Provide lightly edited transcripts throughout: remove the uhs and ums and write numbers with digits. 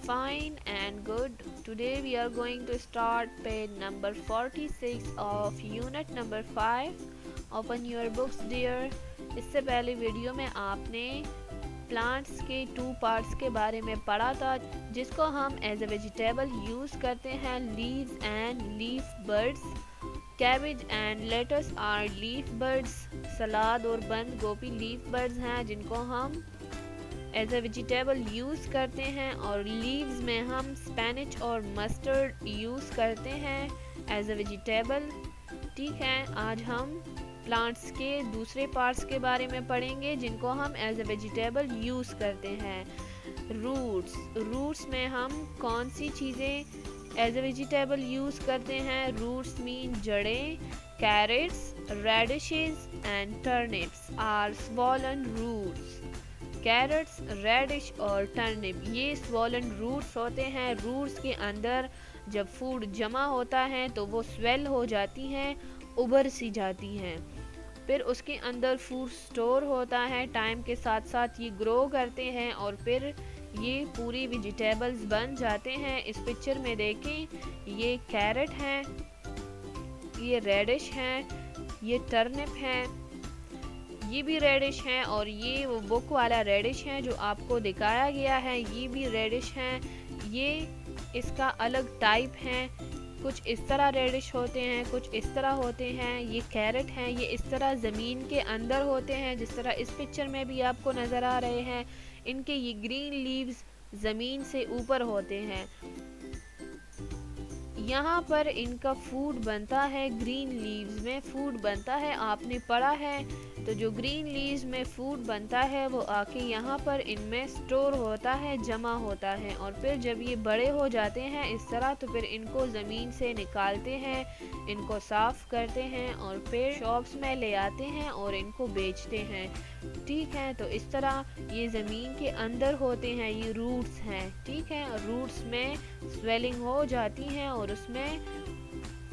Fine and good. Today we are going to start page number 46 of unit number 5. Open your books dear. इससे पहले video में आपने plants के 2 parts के बारे में पढ़ा था जिसको हम एज ए वेजिटेबल यूज़ करते हैं, leaves and leaf buds. Cabbage and lettuce are leaf buds. सलाद और बंद गोभी लीफ बर्ड्स हैं जिनको हम एज ए वेजिटेबल यूज़ करते हैं, और लीव्स में हम स्पेनिच और मस्टर्ड यूज़ करते हैं एज ए वेजिटेबल। ठीक है, आज हम प्लांट्स के दूसरे पार्ट्स के बारे में पढ़ेंगे जिनको हम एज ए वेजिटेबल यूज़ करते हैं। रूट्स में हम कौन सी चीज़ें एज ए वेजिटेबल यूज़ करते हैं? रूट्स मीन जड़ें। Carrots, radishes and turnips are swollen roots. Carrots, radish और टर्निप ये स्वॉलन रूट्स होते हैं। रूट्स के अंदर जब फूड जमा होता है तो वो स्वेल हो जाती हैं, उभर सी जाती हैं। फिर उसके अंदर फूड स्टोर होता है, टाइम के साथ साथ ये ग्रो करते हैं और फिर ये पूरी वेजिटेबल्स बन जाते हैं। इस पिक्चर में देखें, ये कैरेट है, ये रेडिश है, ये टर्निप है, ये भी रेडिश है, और ये वो बुक वाला रेडिश है जो आपको दिखाया गया है, ये भी रेडिश है। ये इसका अलग टाइप है, कुछ इस तरह रेडिश होते हैं, कुछ इस तरह होते हैं। ये कैरेट हैं, ये इस तरह ज़मीन के अंदर होते हैं जिस तरह इस पिक्चर में भी आपको नज़र आ रहे हैं। इनके ये ग्रीन लीव्स ज़मीन से ऊपर होते हैं। यहाँ पर इनका फूड बनता है, ग्रीन लीव्स में फूड बनता है। आपने पढ़ा है तो जो ग्रीन लीव्स में फूड बनता है वो आके यहाँ पर इनमें स्टोर होता है, जमा होता है, और फिर जब ये बड़े हो जाते हैं इस तरह तो फिर इनको ज़मीन से निकालते हैं, इनको साफ़ करते हैं और फिर शॉप्स में ले आते हैं और इनको बेचते हैं। ठीक है, तो इस तरह ये ज़मीन के अंदर होते हैं, ये रूट्स हैं। ठीक है, रूट्स में स्वेलिंग हो जाती हैं और उसमें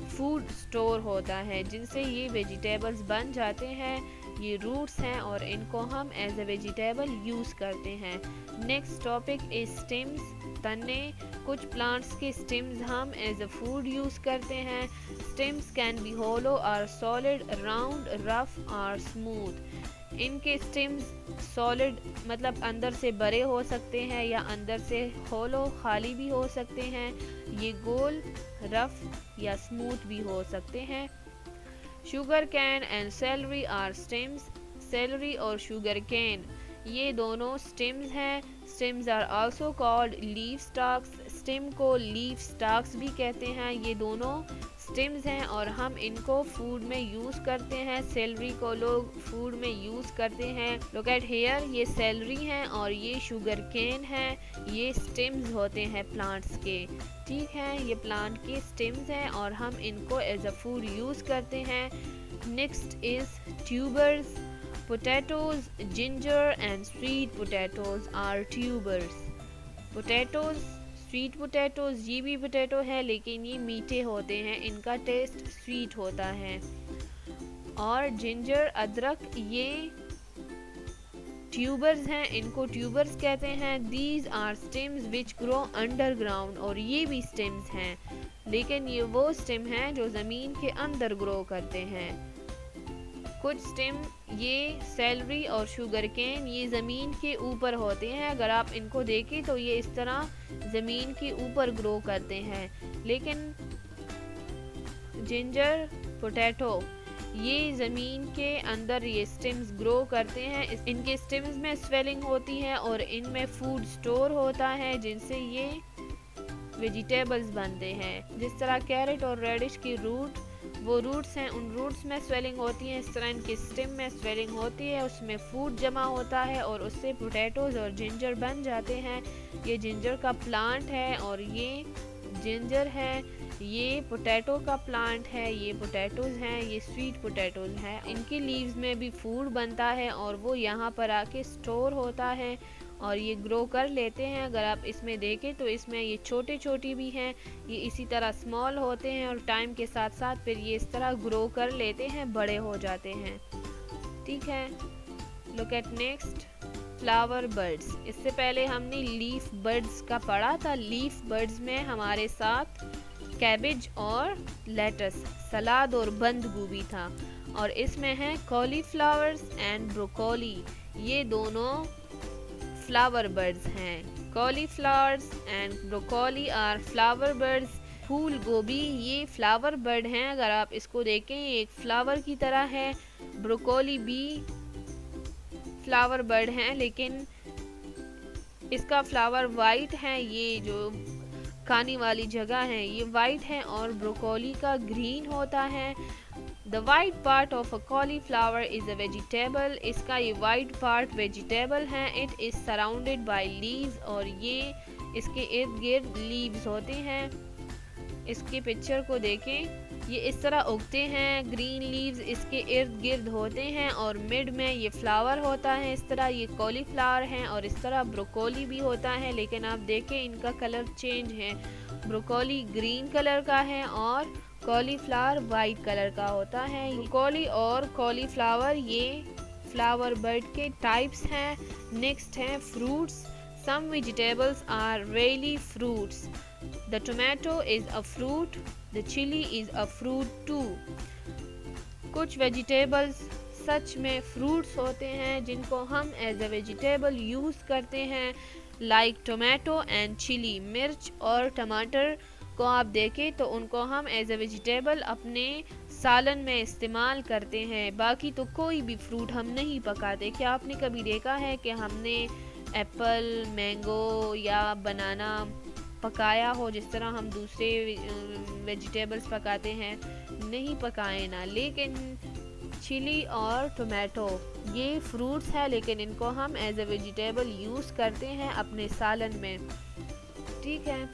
फूड स्टोर होता है जिनसे ये वेजिटेबल्स बन जाते हैं। ये रूट्स हैं और इनको हम एज ए वेजिटेबल यूज़ करते हैं। नेक्स्ट टॉपिक इज स्टेम्स, तने। कुछ प्लांट्स के स्टेम्स हम एज ए फूड यूज़ करते हैं। स्टेम्स कैन बी होलो और सॉलिड, राउंड, रफ और स्मूथ। इनके स्टेम्स सॉलिड मतलब अंदर से बड़े हो सकते हैं या अंदर से होलो खाली भी हो सकते हैं। ये गोल, रफ या स्मूथ भी हो सकते हैं। Sugar cane and celery are stems. Celery और शुगर कैन ये दोनों स्टेम्स हैं। Stems are also called leaf stalks. Stem को लीफ स्टॉक्स भी कहते हैं। ये दोनों स्टेम्स हैं और हम इनको फूड में यूज़ करते हैं। सेलरी को लोग फूड में यूज़ करते हैं। लुक एट हियर, ये सेलरी हैं और ये शुगर केन है। ये स्टेम्स होते हैं प्लांट्स के। ठीक है, ये प्लांट के स्टेम्स हैं और हम इनको एज अ फूड यूज़ करते हैं। Next is tubers. Potatoes, ginger and sweet potatoes are tubers. Potatoes, sweet potatoes ये भी पोटैटो है लेकिन ये मीठे होते हैं, इनका टेस्ट स्वीट होता है। और जिंजर, अदरक, ये ट्यूबर्स हैं, इनको ट्यूबर्स कहते हैं। These are stems which grow underground, और ये भी स्टेम्स हैं लेकिन ये वो स्टेम हैं जो ज़मीन के अंदर ग्रो करते हैं। कुछ स्टेम ये सेलरी और शुगर केन ये ज़मीन के ऊपर होते हैं। अगर आप इनको देखें तो ये इस तरह ज़मीन के ऊपर ग्रो करते हैं, लेकिन जिंजर, पोटैटो ये ज़मीन के अंदर ये स्टेम्स ग्रो करते हैं। इनके स्टेम्स में स्वेलिंग होती है और इनमें फूड स्टोर होता है जिनसे ये वेजिटेबल्स बनते हैं। जिस तरह कैरेट और रेडिश की रूट वो रूट्स हैं, उन रूट्स में स्वेलिंग होती है, इस तरह इनके स्टेम में स्वेलिंग होती है, उसमें फूड जमा होता है और उससे पोटैटोज़ और जिंजर बन जाते हैं। ये जिंजर का प्लांट है और ये जिंजर है। ये पोटैटो का प्लांट है, ये पोटैटोज़ हैं, ये स्वीट पोटैटोज़ हैं। इनकी लीव्स में भी फूड बनता है और वो यहाँ पर आके स्टोर होता है और ये ग्रो कर लेते हैं। अगर आप इसमें देखें तो इसमें ये छोटे छोटी भी हैं, ये इसी तरह स्मॉल होते हैं और टाइम के साथ साथ फिर ये इस तरह ग्रो कर लेते हैं, बड़े हो जाते हैं। ठीक है, look at next. Flower birds. इससे पहले हमने लीफ बर्ड्स का पढ़ा था। लीफ बर्ड्स में हमारे साथ कैबेज और लेटस, सलाद और बंद गोभी था, और इसमें है कॉलीफ्लावर्स एंड ब्रोकोली। ये दोनों फ्लावर बर्ड्स हैं। Cauliflowers and broccoli are flower buds. फूल गोभी ये फ्लावर बर्ड हैं। अगर आप इसको देखें ये एक फ्लावर की तरह है। ब्रोकोली भी फ्लावर बर्ड हैं, लेकिन इसका फ्लावर वाइट है। ये जो खाने वाली जगह है ये वाइट है और ब्रोकोली का ग्रीन होता है। The white part of a cauliflower is a vegetable। इसका ये white part vegetable है। It is surrounded by leaves और ये इसके इर्द गिर्द leaves होते हैं। इसके पिक्चर को देखें, ये इस तरह उगते हैं। ग्रीन लीव्स इसके इर्द गिर्द होते हैं और मिड में ये फ्लावर होता है। इस तरह ये कॉलीफ्लावर हैं और इस तरह ब्रोकोली भी होता है, लेकिन आप देखें इनका कलर चेंज है। ब्रोकोली ग्रीन कलर का है और कॉलीफ्लावर वाइट कलर का होता है। ब्रोकोली और कॉलीफ्लावर ये फ्लावर बर्ड के टाइप्स हैं। नेक्स्ट हैं fruits. Some vegetables are really fruits. The tomato is a fruit. The chili is a fruit too. कुछ वेजिटेबल्स सच में फ्रूट्स होते हैं जिनको हम एज अ वेजिटेबल यूज़ करते हैं, लाइक टोमेटो एंड चिली। मिर्च और टमाटर को आप देखें तो उनको हम एज अ वेजिटेबल अपने सालन में इस्तेमाल करते हैं। बाकी तो कोई भी फ्रूट हम नहीं पकाते। क्या आपने कभी देखा है कि हमने एप्पल, मैंगो या बनाना पकाया हो जिस तरह हम दूसरे वेजिटेबल्स पकाते हैं? नहीं पकाए ना। लेकिन चिली और टोमेटो ये फ्रूट्स है, लेकिन इनको हम एज अ वेजिटेबल यूज़ करते हैं अपने सालन में। ठीक है,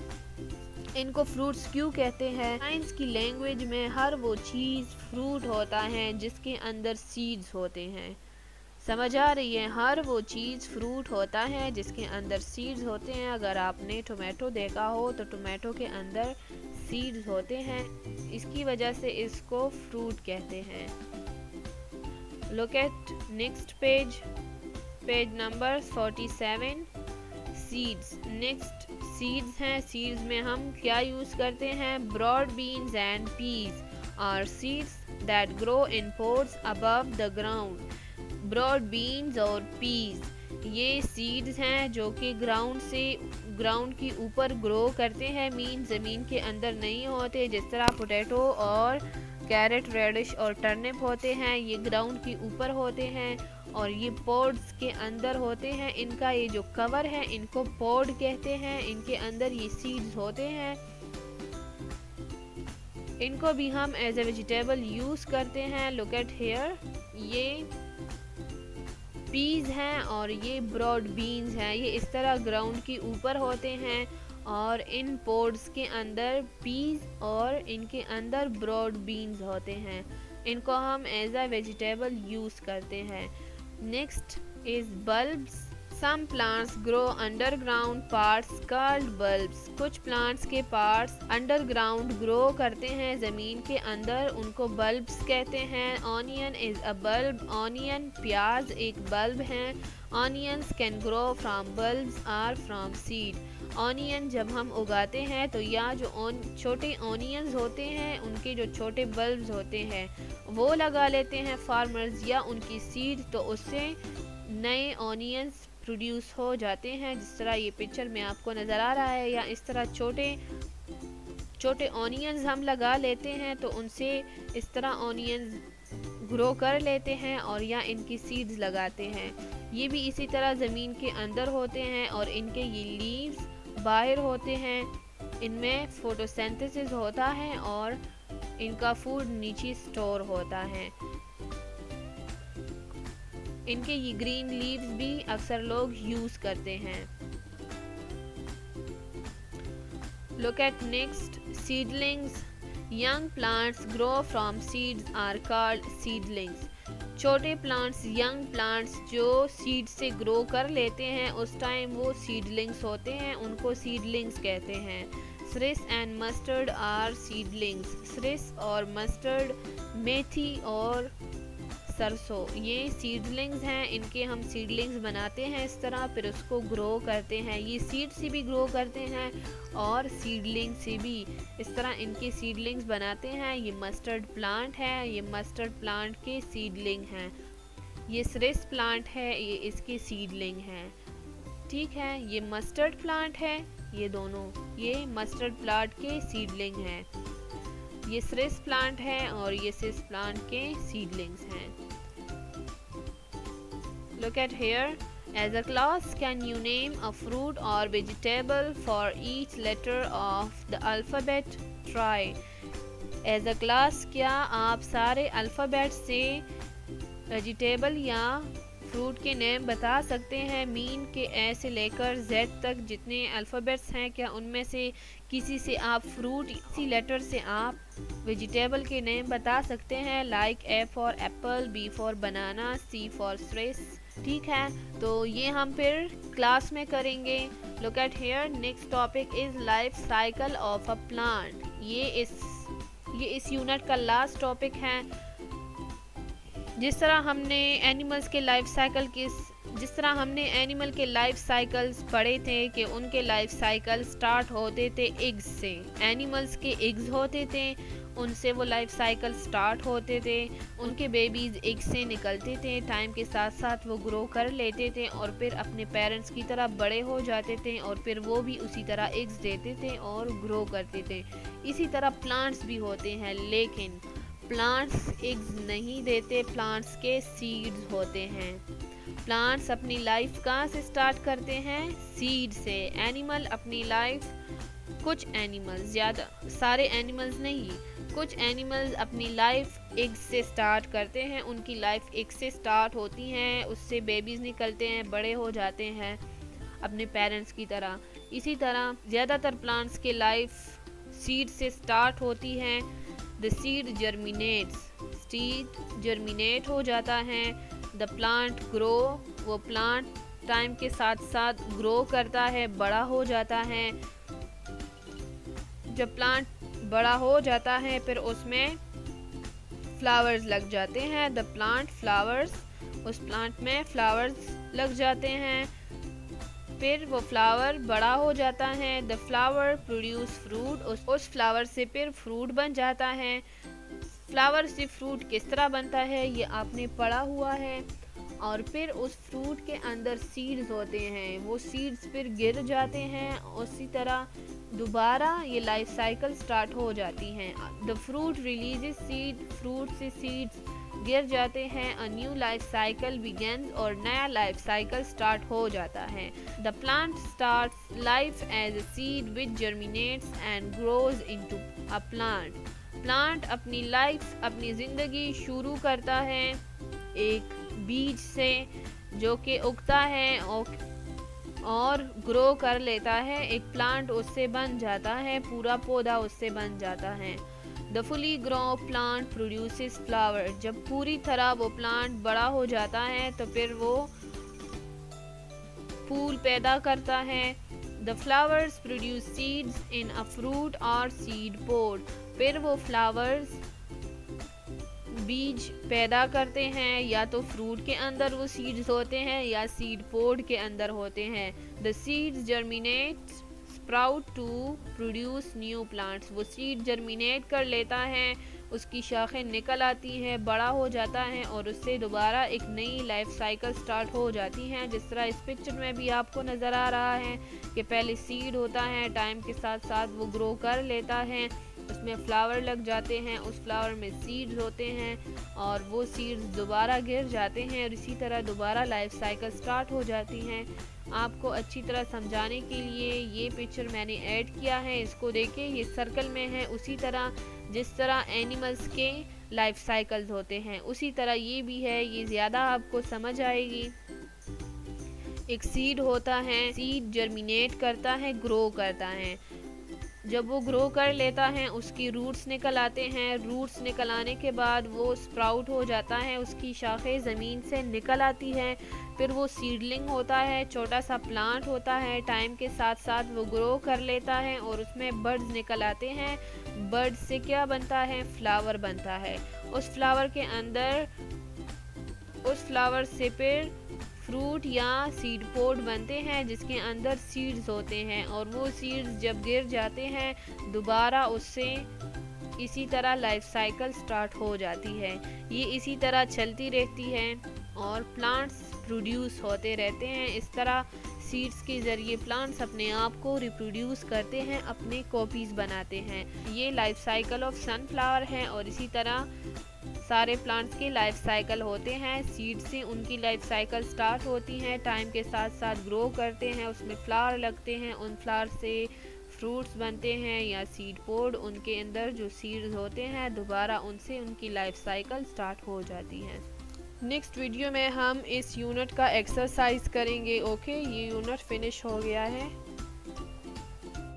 इनको फ्रूट्स क्यों कहते हैं? साइंस की लैंग्वेज में हर वो चीज़ फ्रूट होता है जिसके अंदर सीड्स होते हैं। समझ आ रही है? हर वो चीज़ फ्रूट होता है जिसके अंदर सीड्स होते हैं। अगर आपने टोमेटो देखा हो तो टोमेटो के अंदर सीड्स होते हैं, इसकी वजह से इसको फ्रूट कहते हैं। Look at next page, page number 47, seeds. Next seeds हैं। सीड्स में हम क्या यूज़ करते हैं? Broad beans and peas are seeds that grow in pods above the ground. Broad beans और पीज ये सीड्स हैं जो कि ग्राउंड के ऊपर ग्रो करते हैं, मीन ज़मीन के अंदर नहीं होते। जिस तरह पोटैटो और कैरेट, रेडिश और टर्निप होते हैं, ये ग्राउंड के ऊपर होते हैं और ये पॉड्स के अंदर होते हैं। इनका ये जो कवर है इनको पॉड कहते हैं। इनके अंदर ये सीड्स होते हैं। इनको भी हम एज ए वेजिटेबल यूज़ करते हैं। लुक एट हियर, ये पीज हैं और ये ब्रॉड बीन्स हैं। ये इस तरह ग्राउंड के ऊपर होते हैं और इन पोड्स के अंदर पीज और इनके अंदर ब्रॉड बीन्स होते हैं। इनको हम एज अ वेजिटेबल यूज़ करते हैं। Next is bulbs. Some plants grow underground parts called bulbs. कुछ प्लांट्स के पार्ट्स अंडरग्राउंड ग्रो करते हैं, ज़मीन के अंदर, उनको बल्ब्स कहते हैं। Onion is a bulb. Onion प्याज एक बल्ब है। Onions can grow from bulbs or from seed. Onion जब हम उगाते हैं तो या जो छोटे ऑनियंस होते हैं उनके जो छोटे बल्ब्स होते हैं वो लगा लेते हैं फार्मर्स, या उनकी सीड, तो उससे नए ऑनियंस प्रोड्यूस हो जाते हैं। जिस तरह ये पिक्चर में आपको नज़र आ रहा है, या इस तरह छोटे छोटे ऑनियंस हम लगा लेते हैं तो उनसे इस तरह ऑनियंस ग्रो कर लेते हैं और या इनकी सीड्स लगाते हैं। ये भी इसी तरह ज़मीन के अंदर होते हैं और इनके ये लीव्स बाहर होते हैं। इनमें फोटोसिंथेसिस होता है और इनका फूड नीचे स्टोर होता है। इनके ये ग्रीन लीव्स भी अक्सर लोग यूज़ करते हैं। Look at next, seedlings. Young plants grow from seeds are called seedlings. छोटे प्लांट्स, यंग प्लांट्स जो सीड से ग्रो कर लेते हैं उस टाइम वो सीडलिंग्स होते हैं, उनको सीडलिंग्स कहते हैं। सरिस एंड मस्टर्ड आर सीडलिंग्स। सरिस और मस्टर्ड, मेथी और सरसों, ये सीडलिंग्स हैं, इनके हम सीडलिंग्स बनाते हैं इस तरह, फिर उसको ग्रो करते हैं। ये सीड से भी ग्रो करते हैं और सीडलिंग से भी, इस तरह इनके सीडलिंग्स बनाते हैं। ये मस्टर्ड प्लांट है, ये मस्टर्ड प्लांट के सीडलिंग हैं। ये सरिस प्लांट है, ये इसके सीडलिंग हैं। ठीक है, ये मस्टर्ड प्लांट है, ये दोनों, ये मस्टर्ड प्लांट के सीडलिंग हैं। ये सरिस प्लांट है और ये सरिस प्लांट के सीडलिंग्स हैं। Look at here. As a class, can you name a fruit or vegetable for each letter of the alphabet? Try. As a class, क्या आप सारे अल्फ़ाबेट से वेजिटेबल या फ्रूट के नेम बता सकते हैं? मीन के ए से लेकर जेड तक जितने अल्फ़ाबेट्स हैं, क्या उनमें से किसी से आप फ्रूट, इसी लेटर से आप वेजिटेबल के नेम बता सकते हैं? Like A for apple, B for banana, C for stress. ठीक है, तो ये हम फिर क्लास में करेंगे। Look at here, next topic is life cycle of a plant. ये इस यूनिट का लास्ट टॉपिक है। जिस तरह हमने एनिमल के लाइफ साइकिल्स पढ़े थे कि उनके लाइफ साइकिल स्टार्ट होते थे एग्स से। एनिमल्स के एग्स होते थे, उनसे वो लाइफ साइकिल स्टार्ट होते थे। उनके बेबीज एग से निकलते थे, टाइम के साथ साथ वो ग्रो कर लेते थे और फिर अपने पेरेंट्स की तरह बड़े हो जाते थे और फिर वो भी उसी तरह एग्स देते थे और ग्रो करते थे। इसी तरह प्लांट्स भी होते हैं, लेकिन प्लांट्स एग्स नहीं देते, प्लांट्स के सीड्स होते हैं। प्लांट्स अपनी लाइफ कहाँ से स्टार्ट करते हैं? सीड से। एनिमल अपनी लाइफ, कुछ एनिमल्स, ज़्यादा सारे एनिमल्स नहीं, कुछ एनिमल्स अपनी लाइफ एग से स्टार्ट करते हैं। उनकी लाइफ एग से स्टार्ट होती हैं, उससे बेबीज़ निकलते हैं, बड़े हो जाते हैं अपने पेरेंट्स की तरह। इसी तरह ज़्यादातर प्लांट्स के लाइफ सीड से स्टार्ट होती है। The seed germinates, seed germinate हो जाता है। द प्लांट ग्रो, वो प्लांट टाइम के साथ साथ ग्रो करता है, बड़ा हो जाता है। जब प्लांट बड़ा हो जाता है फिर उसमें फ्लावर्स लग जाते हैं। द प्लांट फ्लावर्स, उस प्लांट में फ्लावर्स लग जाते हैं, फिर वो फ्लावर बड़ा हो जाता है। द फ्लावर प्रोड्यूस फ्रूट, उस फ्लावर से फिर फ्रूट बन जाता है। फ्लावर से फ्रूट किस तरह बनता है ये आपने पढ़ा हुआ है। और फिर उस फ्रूट के अंदर सीड्स होते हैं, वो सीड्स फिर गिर जाते हैं, उसी तरह दोबारा ये लाइफ साइकिल स्टार्ट हो जाती हैं। The fruit releases seed, fruit से सीड्स गिर जाते हैं। A new life cycle begins, और नया लाइफ साइकिल स्टार्ट हो जाता है। The plant starts life as a seed which germinates and grows into a plant. Plant अपनी लाइफ, अपनी ज़िंदगी शुरू करता है एक बीज से जो कि उगता है और ग्रो कर लेता है। एक प्लांट उससे बन जाता है, पूरा पौधा उससे बन जाता है। The fully grow plant produces flower, जब पूरी तरह वो प्लांट बड़ा हो जाता है तो फिर वो फूल पैदा करता है। The flowers produce seeds in a fruit और सीड पोड, फिर वो फ्लावर्स बीज पैदा करते हैं, या तो फ्रूट के अंदर वो सीड्स होते हैं या सीड पोड के अंदर होते हैं। The seeds germinate sprout to produce new plants, वो सीड जर्मिनेट कर लेता है, उसकी शाखें निकल आती हैं, बड़ा हो जाता है और उससे दोबारा एक नई लाइफ साइकिल स्टार्ट हो जाती हैं। जिस तरह इस पिक्चर में भी आपको नज़र आ रहा है कि पहले सीड होता है, टाइम के साथ साथ वो ग्रो कर लेता है, उसमें फ्लावर लग जाते हैं, उस फ्लावर में सीड्स होते हैं और वो सीड्स दोबारा गिर जाते हैं और इसी तरह दोबारा लाइफ साइकिल स्टार्ट हो जाती हैं। आपको अच्छी तरह समझाने के लिए ये पिक्चर मैंने ऐड किया है, इसको देखिए, ये सर्कल में है। उसी तरह जिस तरह एनिमल्स के लाइफ साइकिल्स होते हैं उसी तरह ये भी है, ये ज़्यादा आपको समझ आएगी। एक सीड होता है, सीड जर्मिनेट करता है, ग्रो करता है, जब वो ग्रो कर लेता है उसकी रूट्स निकल आते हैं, रूट्स निकल आने के बाद वो स्प्राउट हो जाता है, उसकी शाखें ज़मीन से निकल आती है, फिर वो सीडलिंग होता है, छोटा सा प्लांट होता है, टाइम के साथ साथ वो ग्रो कर लेता है और उसमें बर्ड्स निकल आते हैं। बर्ड से क्या बनता है? फ्लावर बनता है। उस फ्लावर के अंदर उस फ्लावर से फिर फ्रूट या सीड पोड बनते हैं जिसके अंदर सीड्स होते हैं, और वो सीड्स जब गिर जाते हैं दोबारा उससे इसी तरह लाइफ साइकिल स्टार्ट हो जाती है। ये इसी तरह चलती रहती है और प्लांट्स प्रोड्यूस होते रहते हैं। इस तरह सीड्स के ज़रिए प्लांट्स अपने आप को रिप्रोड्यूस करते हैं, अपने कॉपीज़ बनाते हैं। ये लाइफ साइकिल ऑफ सनफ्लावर है और इसी तरह सारे प्लांट्स के लाइफ साइकिल होते हैं। सीड से उनकी लाइफ साइकिल स्टार्ट होती है, टाइम के साथ साथ ग्रो करते हैं, उसमें फ्लावर लगते हैं, उन फ्लावर से फ्रूट्स बनते हैं या सीड पोड, उनके अंदर जो सीड्स होते हैं दोबारा उनसे उनकी लाइफ साइकिल स्टार्ट हो जाती है। नेक्स्ट वीडियो में हम इस यूनिट का एक्सरसाइज करेंगे। ओके, ये यूनिट फिनिश हो गया है।